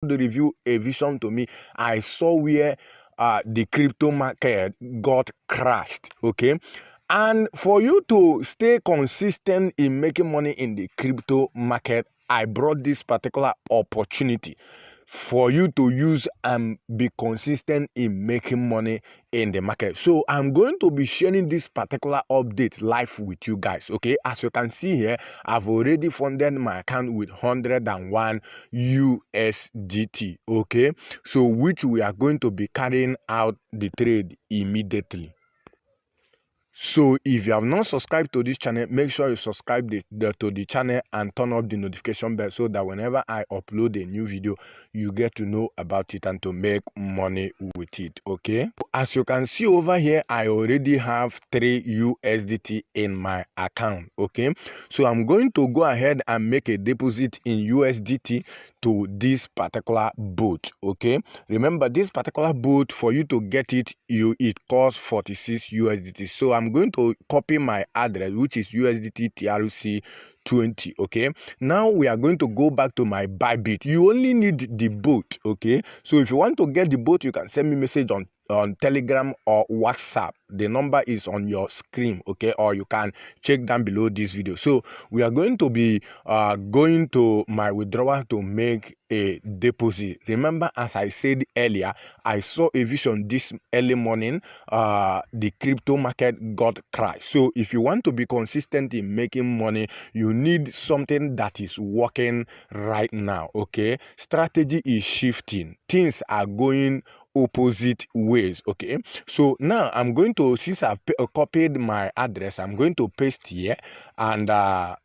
reveal a vision to me. I saw where the crypto market got crashed. Okay, and for you to stay consistent in making money in the crypto market, I brought this particular opportunity for you to use and be consistent in making money in the market. So I'm going to be sharing this particular update live with you guys. Okay, as you can see here, I've already funded my account with 101 USDT. Okay, so which we are going to be carrying out the trade immediately. So if you have not subscribed to this channel, make sure you subscribe to the channel and turn up the notification bell so that whenever I upload a new video, you get to know about it and to make money with it. Okay, as you can see over here, I already have 3 USDT in my account. Okay, so I'm going to go ahead and make a deposit in USDT to this particular bot. Okay, remember this particular bot, for you to get it, it costs 46 USDT. So I'm going to copy my address, which is USDT TRC 20. Okay, now we are going to go back to my Bybit. You only need the bot. Okay, so if you want to get the bot, you can send me message on Telegram or WhatsApp. The number is on your screen. Okay, or you can check down below this video. So we are going to be going to my withdrawal to make a deposit. Remember, as I said earlier, I saw a vision this early morning. The crypto market got crashed. So if you want to be consistent in making money, you need something that is working right now. Okay, strategy is shifting, things are going opposite ways. Okay, so now I'm going to, since I've copied my address, I'm going to paste here, and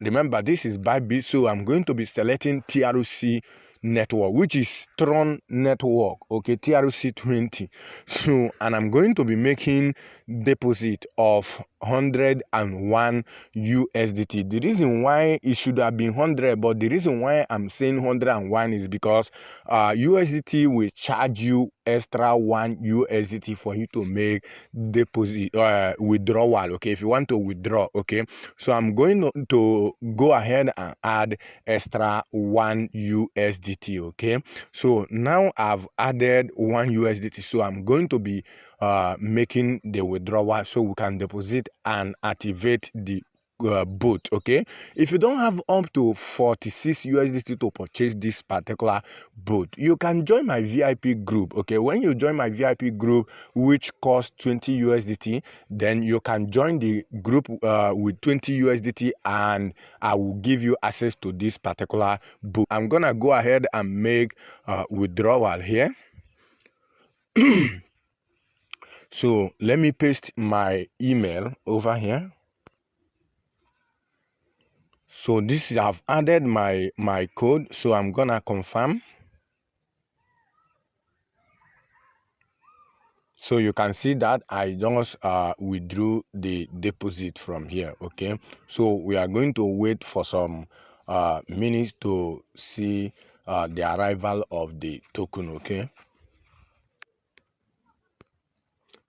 remember this is Bybit, so I'm going to be selecting TRC network, which is Tron network. Okay, TRC 20. So, and I'm going to be making deposit of 101 USDT. The reason why it should have been 100, but the reason why I'm saying 101 is because USDT will charge you extra 1 USDT for you to make deposit withdrawal. Okay, if you want to withdraw. Okay, so I'm going to go ahead and add extra 1 USDT. Okay, so now I've added 1 USDT, so I'm going to be making the withdrawal so we can deposit and activate the bot. Okay, if you don't have up to 46 USDT to purchase this particular bot, you can join my VIP group. Okay, when you join my VIP group, which costs 20 USDT, then you can join the group with 20 USDT, and I will give you access to this particular bot. I'm gonna go ahead and make withdrawal here. So let me paste my email over here. So this is, I've added my code, so I'm gonna confirm. So you can see that I just withdrew the deposit from here. Okay, so we are going to wait for some minutes to see the arrival of the token. Okay,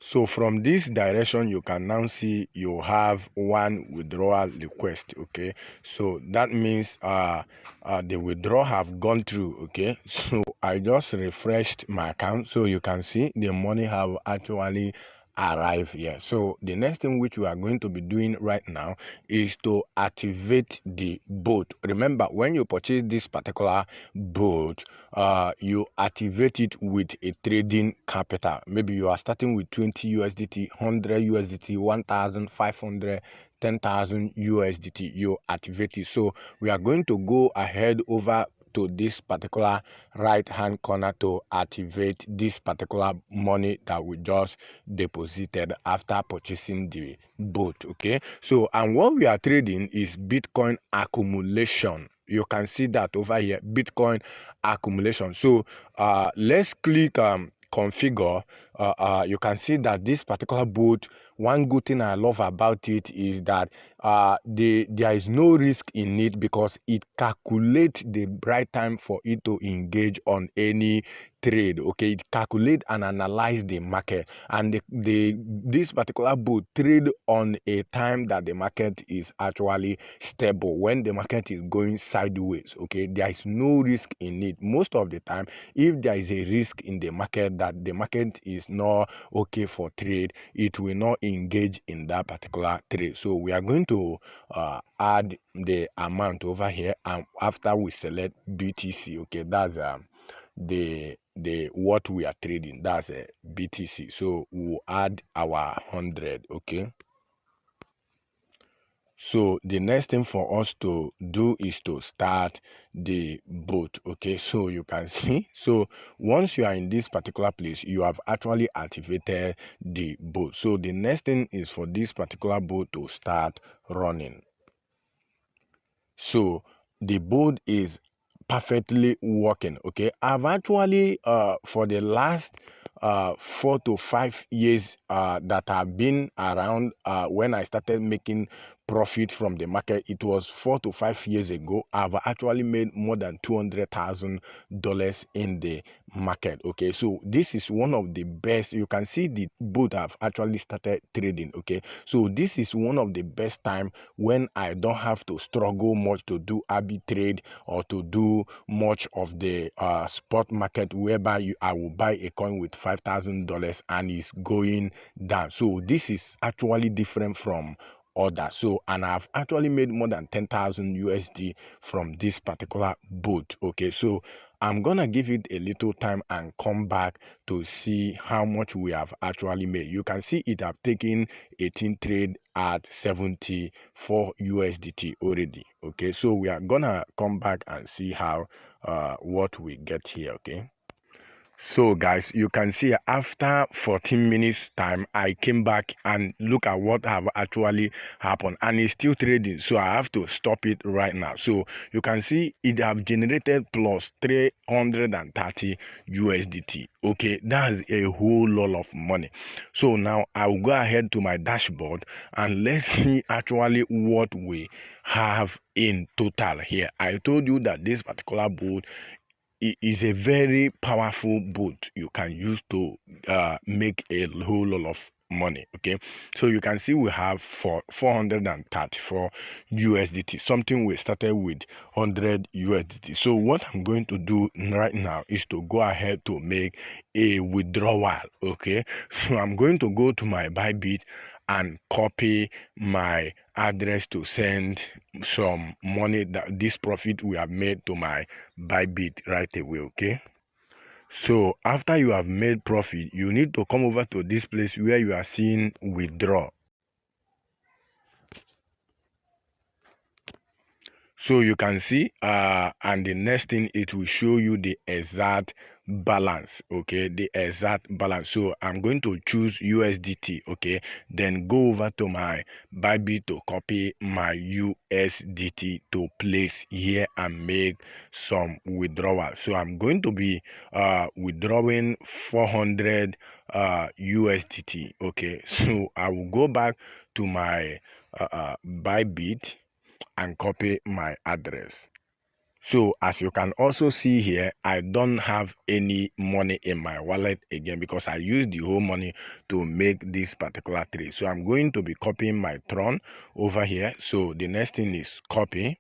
so from this direction, you can now see you have one withdrawal request. Okay, so that means the withdrawal have gone through. Okay, so I just refreshed my account, so you can see the money have actually arrive here. So the next thing which we are going to be doing right now is to activate the bot. Remember, when you purchase this particular bot, you activate it with a trading capital. Maybe you are starting with 20 USDT, 100 USDT, 1,500, 10,000 USDT. You activate it. So we are going to go ahead over to this particular right hand corner to activate this particular money that we just deposited after purchasing the bot. Okay, so and what we are trading is Bitcoin accumulation. You can see that over here, Bitcoin accumulation. So let's click configure. You can see that this particular bot one good thing I love about it is that there is no risk in it, because it calculates the right time for it to engage on any trade. Okay, it calculate and analyze the market, and this particular bot trade on a time that the market is actually stable. When the market is going sideways, okay, there is no risk in it. Most of the time, if there is a risk in the market that the market is not okay for trade, it will not engage in that particular trade. So we are going to add the amount over here, and after we select BTC, okay, that's the what we are trading, that's a BTC. So we'll add our 100. Okay, so the next thing for us to do is to start the bot. Okay, so you can see, so once you are in this particular place, you have actually activated the bot. So the next thing is for this particular bot to start running. So the board is perfectly working. Okay, I've actually for the last 4 to 5 years that I've been around, when I started making profit from the market, it was 4 to 5 years ago. I've actually made more than $200,000 in the market. Okay, so this is one of the best. You can see the boat have actually started trading. Okay, so this is one of the best time when I don't have to struggle much to do arbitrage or to do much of the spot market, whereby I will buy a coin with $5,000 and it's going down. So this is actually different from order. So, and I've actually made more than 10,000 USD from this particular boat. Okay, so I'm gonna give it a little time and come back to see how much we have actually made. You can see it have taken 18 trade at 74 USDT already. Okay, so we are gonna come back and see how what we get here. Okay, so guys, you can see after 14 minutes time, I came back and look at what have actually happened, and it's still trading. So I have to stop it right now. So you can see it have generated plus 330 USDT. Okay, that's a whole lot of money. So now I'll go ahead to my dashboard and let's see actually what we have in total here. I told you that this particular board, it is a very powerful boat you can use to make a whole lot of money. Okay, so you can see we have for 434 USDT, something we started with 100 USDT. So what I'm going to do right now is to go ahead to make a withdrawal. Okay, so I'm going to go to my Bybit and copy my address to send some money, that this profit we have made, to my Bybit right away. Okay, so after you have made profit, you need to come over to this place where you are seeing withdraw. So you can see and the next thing, it will show you the exact balance. Okay, the exact balance. So I'm going to choose USDT. Okay, then go over to my Bybit to copy my USDT to place here and make some withdrawal. So I'm going to be withdrawing 400 USDT. Okay, so I will go back to my Bybit and copy my address. So as you can also see here, I don't have any money in my wallet again because I used the whole money to make this particular trade. So I'm going to be copying my Tron over here. So the next thing is copy.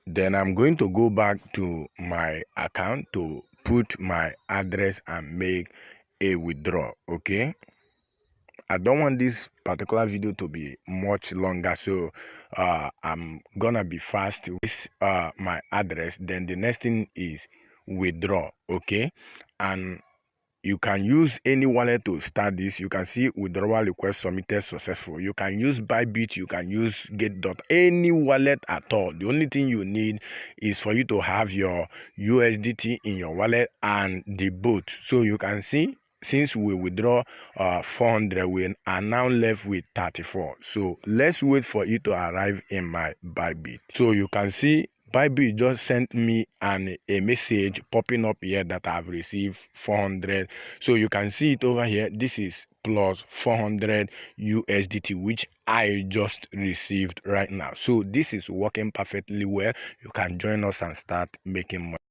Then I'm going to go back to my account to put my address and make a withdraw. Okay, I don't want this particular video to be much longer, so I'm gonna be fast with my address. Then the next thing is withdraw. Okay, and you can use any wallet to start this. You can see withdrawal request submitted successful. You can use Bybit, you can use any wallet at all. The only thing you need is for you to have your USDT in your wallet and the bot. So you can see, since we withdraw 400, we are now left with 34. So let's wait for it to arrive in my Bybit. So you can see Bybit just sent me a message popping up here that I've received 400. So you can see it over here. This is plus 400 USDT, which I just received right now. So this is working perfectly well. You can join us and start making money.